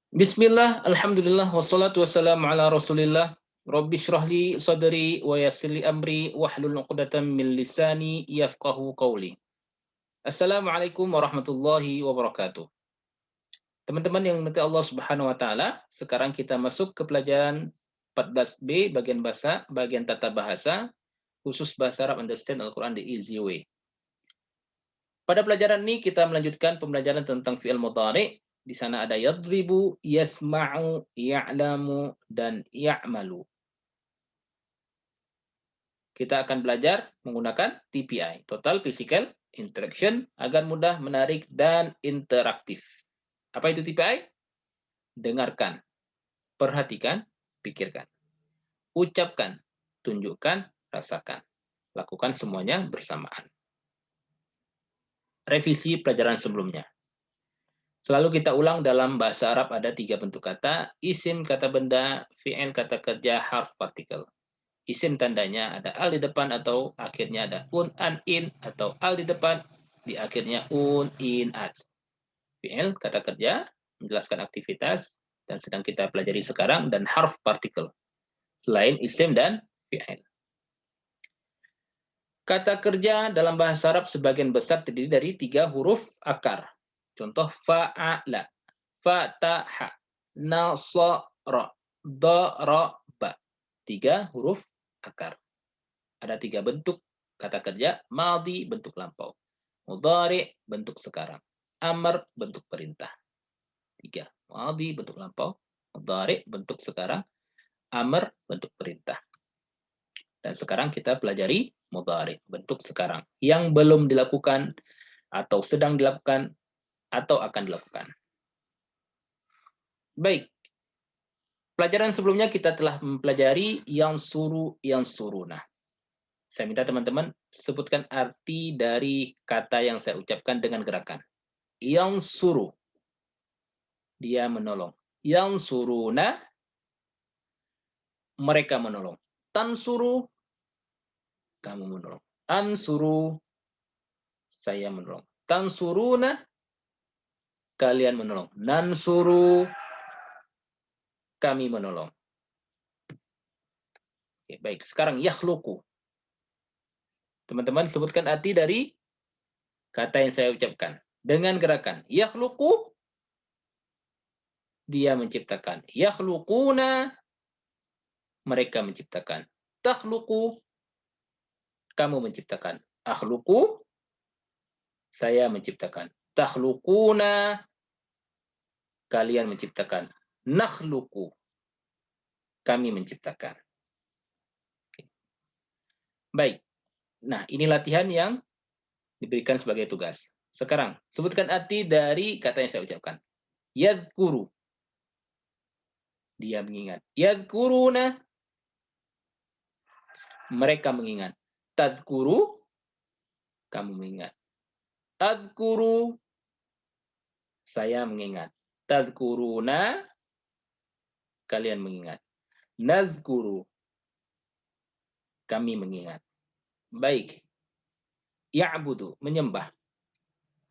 Bismillah, alhamdulillah, wassalatu wassalamu ala Rasulillah. Rabbi shrah li sadri wa yassir li amri wahlul 'uqdatam min lisani yafqahu qawli. Assalamualaikum warahmatullahi wabarakatuh. Teman-teman yang dimuliakan Allah Subhanahu wa taala, sekarang kita masuk ke pelajaran 14B bagian bahasa, bagian tata bahasa, khusus bahasa Arab Understand Al-Quran the Easy Way. Pada pelajaran ini kita melanjutkan pembelajaran tentang fi'il mudhari. Di sana ada yadribu, yasma'u, ya'lamu, dan ya'malu. Kita akan belajar menggunakan TPI, Total Physical Interaction, agar mudah, menarik, dan interaktif. Apa itu TPI? Dengarkan, perhatikan, pikirkan. Ucapkan, tunjukkan, rasakan. Lakukan semuanya bersamaan. Revisi pelajaran sebelumnya. Selalu kita ulang dalam bahasa Arab ada 3 bentuk kata, isim kata benda, fi'il kata kerja, harf partikel. Isim tandanya ada al di depan atau akhirnya ada un, an, in, atau al di depan, di akhirnya un, in, at. Fi'il kata kerja, menjelaskan aktivitas, dan sedang kita pelajari sekarang, dan harf partikel, selain isim dan fi'il. Kata kerja dalam bahasa Arab sebagian besar terdiri dari 3 huruf akar. Contoh fa'ala, fataha, nasara, daraba. 3 huruf akar. Ada 3 bentuk kata kerja, madhi bentuk lampau, mudhari bentuk sekarang, amr bentuk perintah. 3. Madhi bentuk lampau, mudhari bentuk sekarang, amr bentuk perintah. Dan sekarang kita pelajari mudhari bentuk sekarang yang belum dilakukan atau sedang dilakukan atau akan dilakukan. Baik, pelajaran sebelumnya kita telah mempelajari yang suruna. Saya minta teman-teman sebutkan arti dari kata yang saya ucapkan dengan gerakan. Yang suruh, dia menolong. Yang suruna, mereka menolong. Tan suruh, kamu menolong. An suruh, saya menolong. Tan suruna, kalian menolong. Nan suruh, kami menolong. Oke, baik, sekarang yakhluku. Teman-teman sebutkan arti dari kata yang saya ucapkan. Dengan gerakan. Yakhluku, dia menciptakan. Yakhlukuna, mereka menciptakan. Takhluku, kamu menciptakan. Akhluku, saya menciptakan. Takhlukuna, kalian menciptakan. Nakhluku, kami menciptakan. Baik. Nah, ini latihan yang diberikan sebagai tugas. Sekarang, sebutkan arti dari kata yang saya ucapkan. Yadhkuru, dia mengingat. Yadhkuruna, mereka mengingat. Tadhkuru, kamu mengingat. Adhkuru, saya mengingat. Tadhkuruna, kalian mengingat. Nazkuru, kami mengingat. Baik. Ya'budu, menyembah.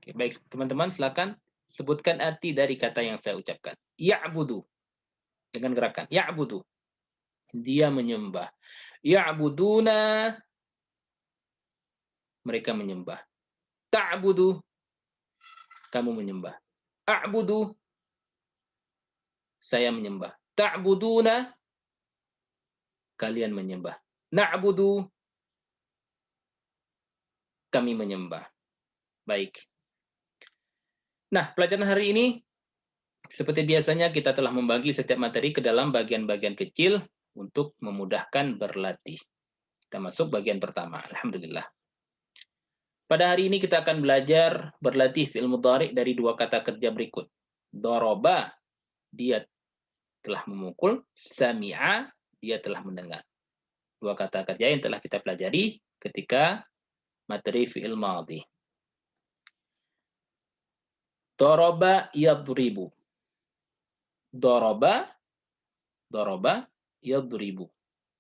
Oke, baik, teman-teman silakan sebutkan arti dari kata yang saya ucapkan. Ya'budu, dengan gerakan. Ya'budu, dia menyembah. Ya'buduna, mereka menyembah. Ta'budu, kamu menyembah. A'budu, saya menyembah. Ta'buduna, kalian menyembah. Na'budu, kami menyembah. Baik. Nah, pelajaran hari ini seperti biasanya kita telah membagi setiap materi ke dalam bagian-bagian kecil untuk memudahkan berlatih. Kita masuk bagian pertama. Alhamdulillah. Pada hari ini kita akan belajar berlatih fi'il mudhari dari 2 kata kerja berikut. Doroba, dia telah memukul. Sami'a, dia telah mendengar. 2 kata kerja yang telah kita pelajari ketika materi fi'il madhi. Doroba yadribu. Doroba, doroba yadribu.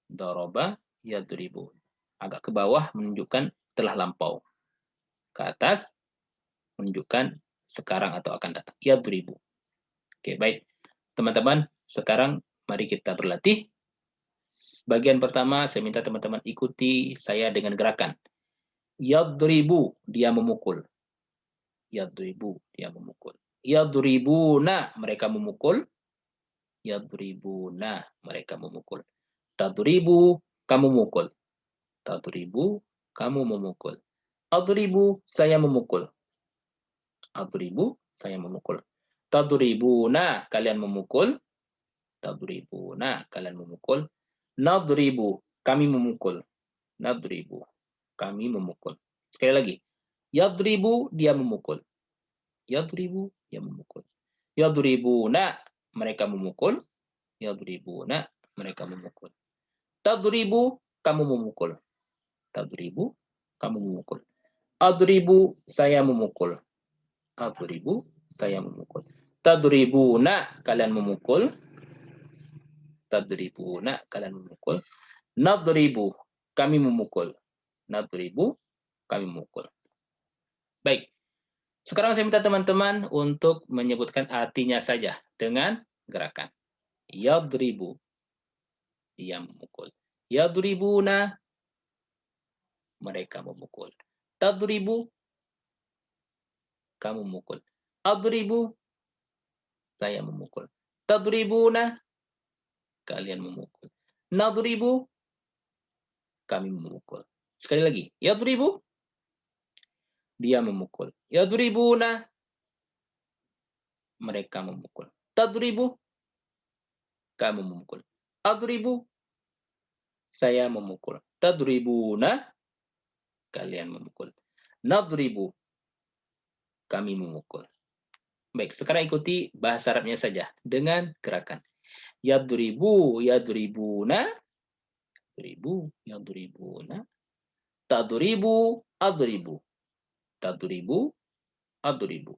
Doroba yadribu. Agak ke bawah menunjukkan telah lampau. Ke atas menunjukkan sekarang atau akan datang. Yadribu. Oke, baik. teman-teman, sekarang mari kita berlatih. Bagian pertama, saya minta teman-teman ikuti saya dengan gerakan. Yadribu, dia memukul. Yadribu, dia memukul. Yadribuna, mereka memukul. Yadribuna, mereka memukul. Tadribu, kamu memukul. Tadribu, kamu memukul. Adribu, saya memukul. Adribu, saya memukul. Tadribuna, kalian memukul. Tadribuna, kalian memukul. Nadribu, kami memukul. Nadribu, kami memukul. Sekali lagi. Yadribu, dia memukul. Yadribu, dia memukul. Yadribuna, mereka memukul. Yadribuna, mereka memukul. Tadribu, kamu memukul. Tadribu, kamu memukul. Adribu, saya memukul. Adribu, saya memukul. Tadribuna, kalian memukul. Tadribuna, kalian memukul. Nadribu, kami memukul. Nadribu, kami memukul. Baik. Sekarang saya minta teman-teman untuk menyebutkan artinya saja dengan gerakan. Yadribu, dia memukul. Yadribuna, mereka memukul. Tadribu, kamu memukul. Adribu, saya memukul. Tadribuna, kalian memukul. Nadribu, kami memukul. Sekali lagi. Yadribu, dia memukul. Yadribuna, mereka memukul. Tadribu, kamu memukul. Adribu, saya memukul. Tadribuna, kalian memukul. Nadribu, kami memukul. Baik, sekarang ikuti bahasa Arabnya saja dengan gerakan. Yadribu, yadribuna, yadribu, yadribuna, tadribu, adribu, tadribu, adribu,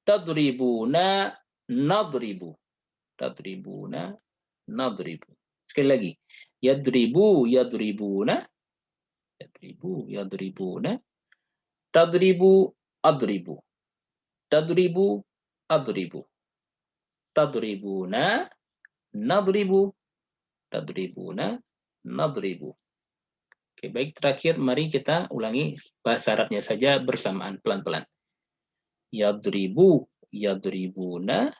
tadribuna, nadribu, tadribuna, nadribu. Sekali lagi. Yadribu, yadribuna, yadribu, yadribuna, tadribu, adribu, tadribu, adribu, tadribuna, nadribu, tadribuna, nadribu. Oke, baik. Terakhir, mari kita ulangi bahasa Arabnya saja bersamaan pelan-pelan. Yadribu, yadribuna,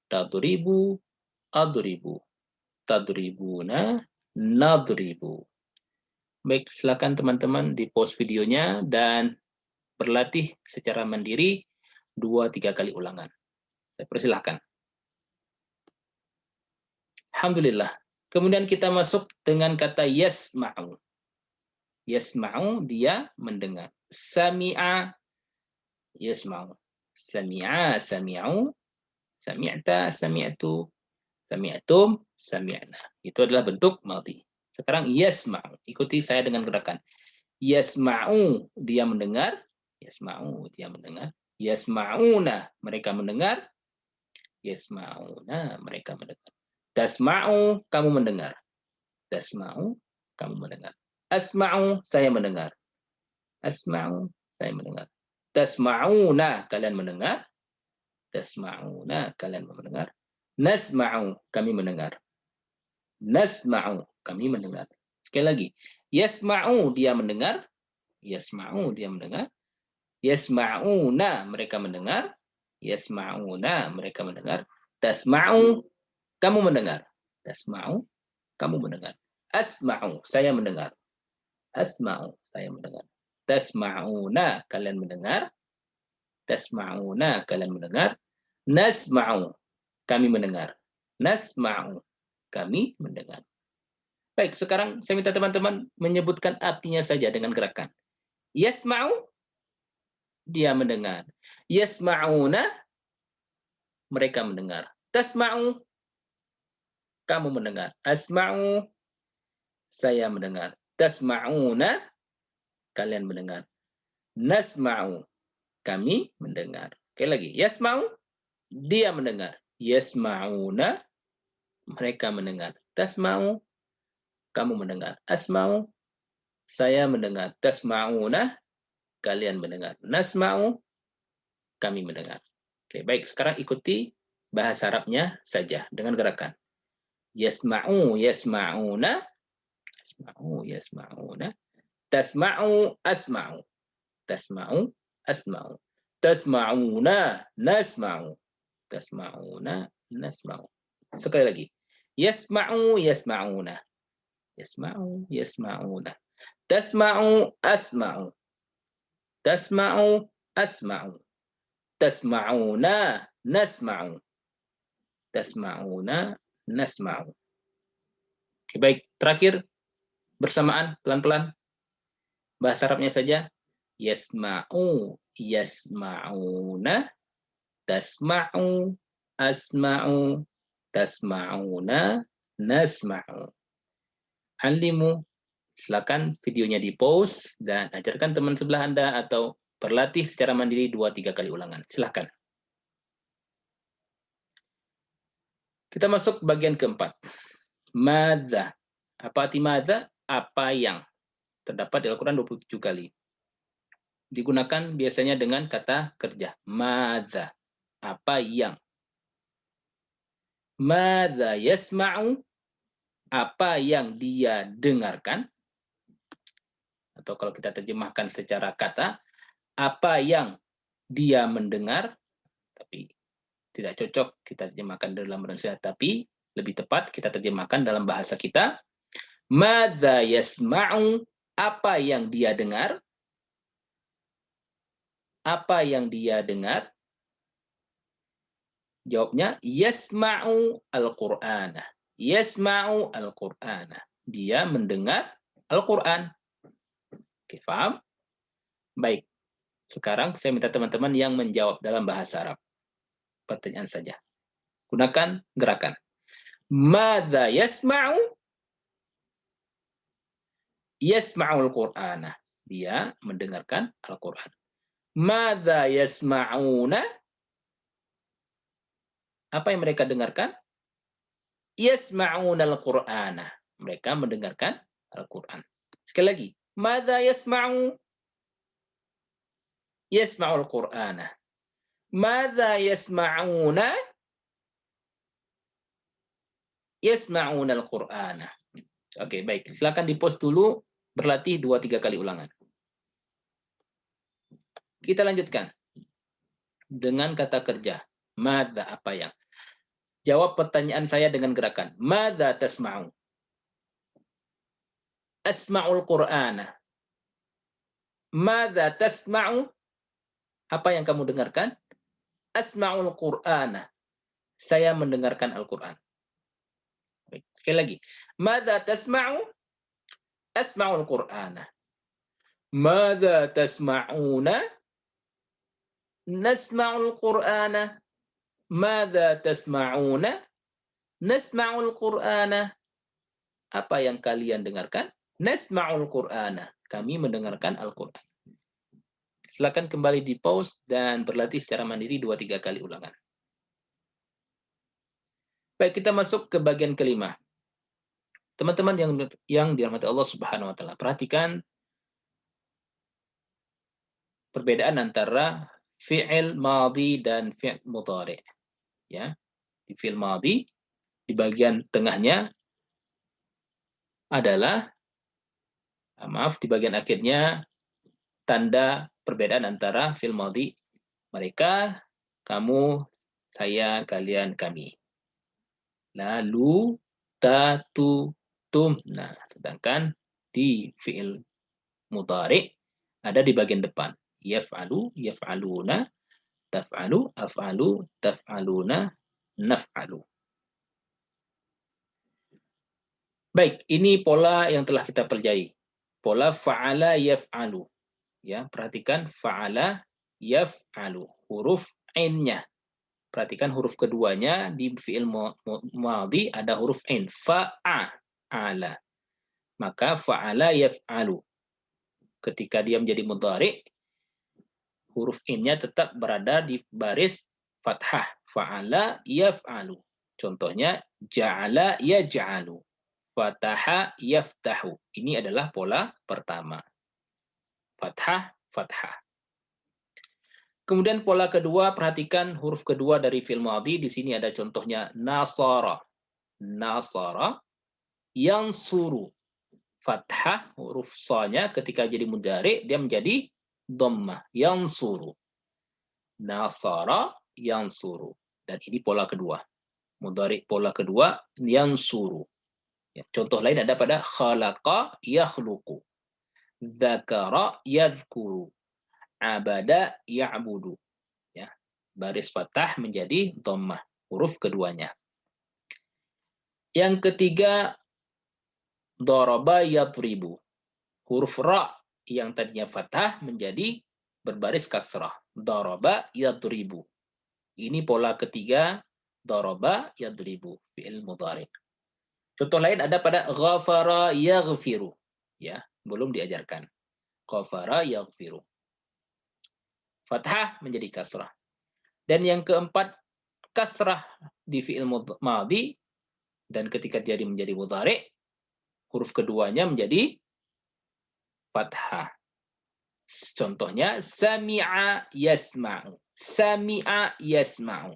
tadribu, adribu, tadribuna, nadribu. Baik, silakan teman-teman di pause videonya dan berlatih secara mandiri 2-3 kali ulangan. Saya persilahkan. Alhamdulillah. Kemudian kita masuk dengan kata yasma'u. Yasma'u, dia mendengar. Sami'a, yasma'u. Sami'a, sami'u. Sami'ta, sami'tu. Sami'tum, sami'na. Itu adalah bentuk madhi. Sekarang yasma'u. Ikuti saya dengan gerakan. Yasma'u, dia mendengar. Yasma'u, dia mendengar. Yasma'una, mereka mendengar. Yasma'una, mereka mendengar. Tasma'u, kamu mendengar. Tasma'u, kamu mendengar. Asma'u, saya mendengar. Asma'u, saya mendengar. Tasma'una, kalian mendengar. Tasma'una, kalian mendengar. Nasma'u, kami mendengar. Nasma'u, kami mendengar. Sekali lagi. Yasma'u, dia mendengar. Yasma'u, dia mendengar. Yasma'una, mereka mendengar. Yasma'una, mereka mendengar. Tasma'u, kamu mendengar. Tasma'u, kamu mendengar. Asma'u, saya mendengar. Asma'u, saya mendengar. Tasma'una, kalian mendengar. Tasma'una, kalian mendengar. Nasma'u, kami mendengar. Nasma'u, kami mendengar. Baik, sekarang saya minta teman-teman menyebutkan artinya saja dengan gerakan. Yasma'u, dia mendengar. Yasma'una, mereka mendengar. Tasma'u, kamu mendengar. Asma'u, saya mendengar. Tasma'una, kalian mendengar. Nasma'u, kami mendengar. Sekali lagi. Yasma'u, dia mendengar. Yasma'una, mereka mendengar. Tasma'u, kamu mendengar. Asma'u, saya mendengar. Tasma'una, kalian mendengar. Nasma'u, kami mendengar. Oke, baik. Sekarang ikuti bahasa Arabnya saja dengan gerakan. Yasma'u, yasma'una, yasma'u, yasma'una, tasma'u, asma'u, tasma'u, asma'u, tasma'una, nasma'u, tasma'una, nasma'u. Sekali lagi. Yasma'u, yasma'una, yasma'u, yasma'una, tasma'u, asma'u, tasma'u, asma'u, tasma'una, nasma'u, tasma'una, nasma'u. Oke, baik. Terakhir, bersamaan, pelan-pelan. Bahasa Arabnya saja. Yasma'u, yasma'una, tasma'u, asma'u, tasma'una, nasma'u. Alimu, silakan videonya di-pause dan ajarkan teman sebelah Anda atau berlatih secara mandiri 2-3 kali ulangan. Silakan. Kita masuk bagian keempat. Madza. Apa arti madza? Apa yang. Terdapat di Al-Quran 27 kali. Digunakan biasanya dengan kata kerja. Madza. Apa yang. Madza yasma'u. Apa yang dia dengarkan. Atau kalau kita terjemahkan secara kata, apa yang dia mendengar. Tapi tidak cocok kita terjemahkan dalam bahasa, tapi lebih tepat kita terjemahkan dalam bahasa kita. Madza yasma'u, apa yang dia dengar? Apa yang dia dengar? Jawabnya yasma'u al-Qur'ana. Yasma'u al-Qur'ana. Dia mendengar Al-Qur'an. Oke, paham? Baik. Sekarang saya minta teman-teman yang menjawab dalam bahasa Arab. Pertanyaan saja. Gunakan gerakan. Madza yasma'u? Yasma'ul Qur'ana. Dia mendengarkan Al-Qur'an. Madza yasma'una? Apa yang mereka dengarkan? Yasma'una al-Qur'ana. Mereka mendengarkan Al-Qur'an. Sekali lagi. Madza yasma'u? Yasma'ul Qur'ana. Madza yasma'una? Yasma'una al-Qur'ana. Oke, baik. Silakan di-pause dulu, berlatih 2-3 kali ulangan. Kita lanjutkan dengan kata kerja. Madza, apa yang. Jawab pertanyaan saya dengan gerakan. Madza tasma'u? Asma'ul Qur'ana. Madza tasma'u? Apa yang kamu dengarkan? Asma'ul Qur'ana. Saya mendengarkan Al-Qur'an. Sekali lagi. Madza tasma'u? Asma'ul Qur'ana. Madza tasma'una? Nasma'ul Qur'ana. Madza tasma'una? Nasma'ul Qur'ana. Apa yang kalian dengarkan? Nasma'ul Qur'ana. Kami mendengarkan Al-Qur'an. Silakan kembali di pause dan berlatih secara mandiri 2-3 kali ulangan. Baik, kita masuk ke bagian kelima. Teman-teman yang dirahmati Allah Subhanahu wa taala, perhatikan perbedaan antara fi'il madhi dan fi'il mudhari. Ya. Di fi'il madhi di bagian tengahnya adalah di bagian akhirnya tanda perbedaan antara fi'il madhi. Mereka, kamu, saya, kalian, kami. Lalu, tatu, tum. Nah, sedangkan di fi'il mudhari ada di bagian depan. Yaf'alu, yaf'aluna, taf'alu, af'alu, taf'aluna, naf'alu. Baik, ini pola yang telah kita pelajari. Pola fa'ala yaf'alu. Ya, perhatikan fa'ala yaf'alu. Huruf ain-nya. Perhatikan huruf keduanya di fi'il madhi ada huruf ain. Fa'ala. Maka fa'ala yaf'alu. Ketika dia menjadi mudhari, huruf in-nya tetap berada di baris fathah. Fa'ala yaf'alu. Contohnya, ja'ala yaj'alu. Fataha yaftahu. Ini adalah pola pertama. Fathah, fathah. Kemudian pola kedua, perhatikan huruf kedua dari fi'il madhi. Di sini ada contohnya nasara. Nasara yansuru. Fathah huruf sa-nya ketika jadi mudhari dia menjadi dhammah. Yansuru. Nasara yansuru. Dan ini pola kedua. Mudhari pola kedua yansuru. Ya, contoh lain ada pada khalaqa yakhluqu. Dzakara yadhkuru. Abada ya'budu. Ya, baris fathah menjadi dhammah huruf keduanya. Yang ketiga daraba yadribu. Huruf ra yang tadinya fathah menjadi berbaris kasrah. Daraba yadribu. Ini pola ketiga daraba yadribu fi'il mudhari. Contoh lain ada pada ghafara yaghfiru. Ya, belum diajarkan. Ghafara yaghfiru. Fathah menjadi kasrah. Dan yang keempat, kasrah di fi'il madhi, dan ketika jadi menjadi mudhari, huruf keduanya menjadi fathah. Contohnya, sami'a yasma'u. Sami'a yasma'u.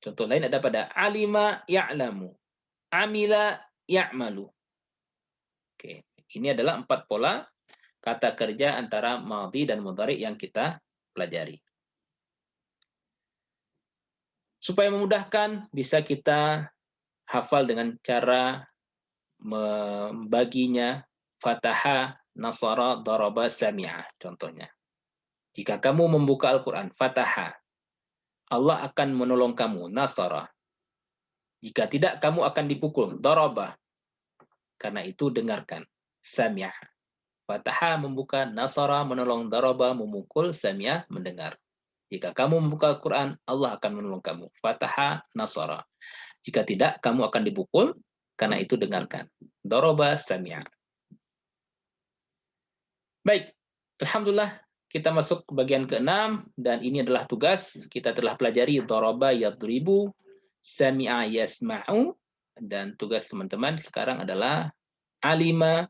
Contoh lain ada pada alima ya'lamu. Amila ya'malu. Oke, ini adalah 4 pola kata kerja antara madhi dan mudhari yang kita pelajari. Supaya memudahkan, bisa kita hafal dengan cara membaginya fataha, nasara, daraba, sami'ah. Contohnya, jika kamu membuka Al-Quran, fataha, Allah akan menolong kamu, nasara. Jika tidak, kamu akan dipukul, daraba. Karena itu dengarkan, sami'ah. Fataha membuka, nasara menolong, daraba memukul, sami'ah mendengar. Jika kamu membuka Al-Quran, Allah akan menolong kamu. Fataha, nasara. Jika tidak, kamu akan dipukul, karena itu dengarkan. Daraba, sami'ah. Baik, alhamdulillah kita masuk ke bagian ke-6, dan ini adalah tugas. Kita telah pelajari daraba yadribu, sami'a yasma'u, dan tugas teman-teman sekarang adalah alima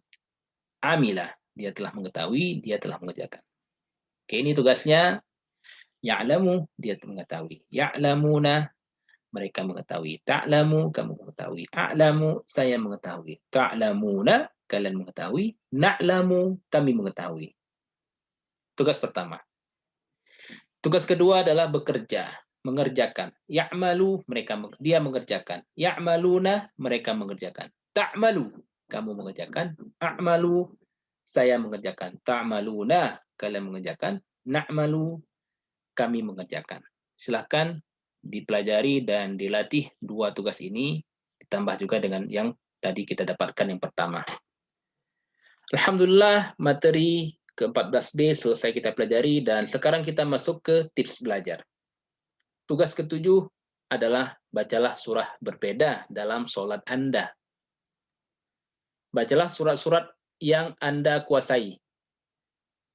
amila. Dia telah mengetahui, dia telah mengerjakan. Oke, ini tugasnya. Ya'lamu, dia mengetahui. Ya'lamuna, mereka mengetahui. Ta'lamu, kamu mengetahui. A'lamu, saya mengetahui. Ta'lamuna, kalian mengetahui. Na'lamu, kami mengetahui. Tugas pertama. Tugas kedua adalah bekerja, mengerjakan. Ya'malu, dia mengerjakan. Ya'maluna, mereka mengerjakan. Ta'malu, kamu mengerjakan. A'malu, saya mengerjakan. Ta'maluna, kalian mengerjakan. Na'malu, kami mengerjakan. Silakan dipelajari dan dilatih 2 tugas ini, ditambah juga dengan yang tadi kita dapatkan yang pertama. Alhamdulillah, materi ke-14B selesai kita pelajari, dan sekarang kita masuk ke tips belajar. Tugas ke-7 adalah bacalah surah berbeda dalam sholat Anda. Bacalah surat-surat yang Anda kuasai.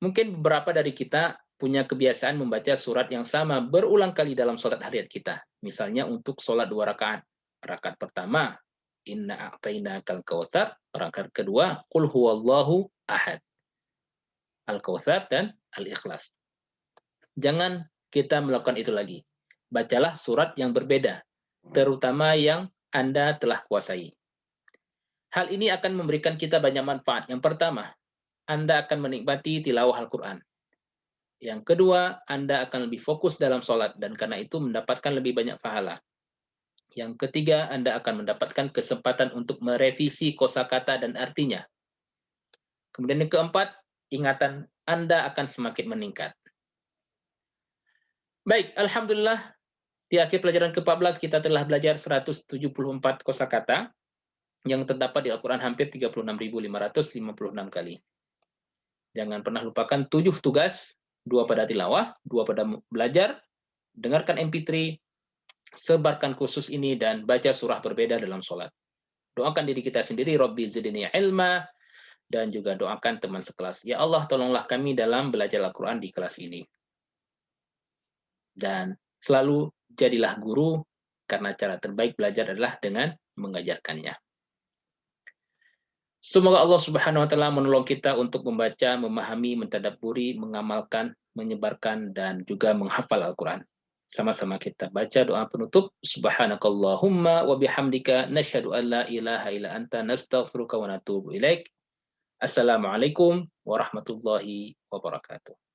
Mungkin beberapa dari kita punya kebiasaan membaca surat yang sama berulang kali dalam sholat hariat kita. Misalnya untuk sholat 2 rakaat. Rakaat pertama, inna a'tainakal kautsar. Rakaat kedua, qul huwallahu ahad. Al-Kautsar dan Al-Ikhlas. Jangan kita melakukan itu lagi. Bacalah surat yang berbeda, terutama yang Anda telah kuasai. Hal ini akan memberikan kita banyak manfaat. Yang pertama, Anda akan menikmati tilawah Al-Quran. Yang kedua, Anda akan lebih fokus dalam sholat, dan karena itu mendapatkan lebih banyak pahala. Yang ketiga, Anda akan mendapatkan kesempatan untuk merevisi kosakata dan artinya. Kemudian yang keempat, ingatan Anda akan semakin meningkat. Baik, alhamdulillah, di akhir pelajaran ke-14 kita telah belajar 174 kosakata yang terdapat di Al-Quran hampir 36.556 kali. Jangan pernah lupakan 7 tugas, 2 pada tilawah, 2 pada belajar, dengarkan MP3, sebarkan kursus ini, dan baca surah berbeda dalam sholat. Doakan diri kita sendiri, Rabbi zidni ilma, dan juga doakan teman sekelas. Ya Allah, tolonglah kami dalam belajar Al-Quran di kelas ini. Dan selalu jadilah guru, karena cara terbaik belajar adalah dengan mengajarkannya. Semoga Allah Subhanahu wa Ta'ala menolong kita untuk membaca, memahami, mentadabburi, mengamalkan menyebarkan dan juga menghafal Al-Quran. Sama-sama kita baca doa penutup. Subhanakallahumma wa bihamdika nasyhadu an la ilaha illa anta nastaghfiruka wa natubu ilaik. Assalamualaikum warahmatullahi wabarakatuh.